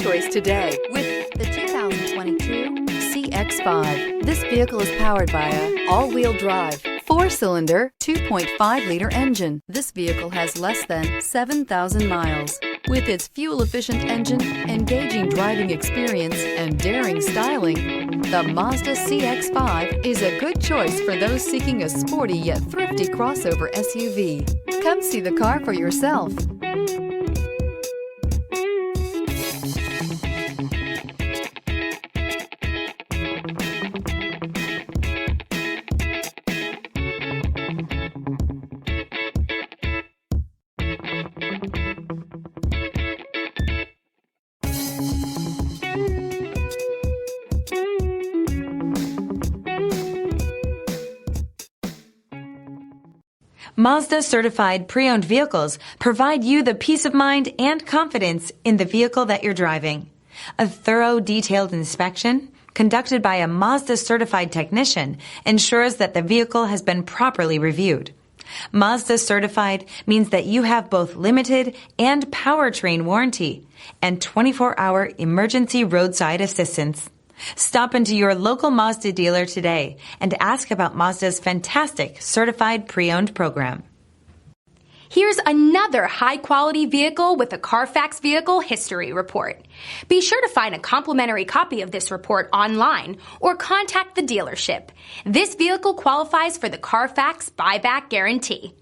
choice today with the 2022 CX-5. This vehicle is powered by a all-wheel drive, 4-cylinder, 2.5-liter engine. This vehicle has less than 7,000 miles. With its fuel-efficient engine, engaging driving experience, and daring styling, the Mazda CX-5 is a good choice for those seeking a sporty yet thrifty crossover SUV. Come see the car for yourself. Mazda certified pre-owned vehicles provide you the peace of mind and confidence in the vehicle that you're driving. A thorough, detailed inspection conducted by a Mazda certified technician ensures that the vehicle has been properly reviewed. Mazda certified means that you have both limited and powertrain warranty and 24-hour emergency roadside assistance. Stop into your local Mazda dealer today and ask about Mazda's fantastic certified pre-owned program. Here's another high-quality vehicle with a Carfax Vehicle History Report. Be sure to find a complimentary copy of this report online or contact the dealership. This vehicle qualifies for the Carfax Buyback Guarantee.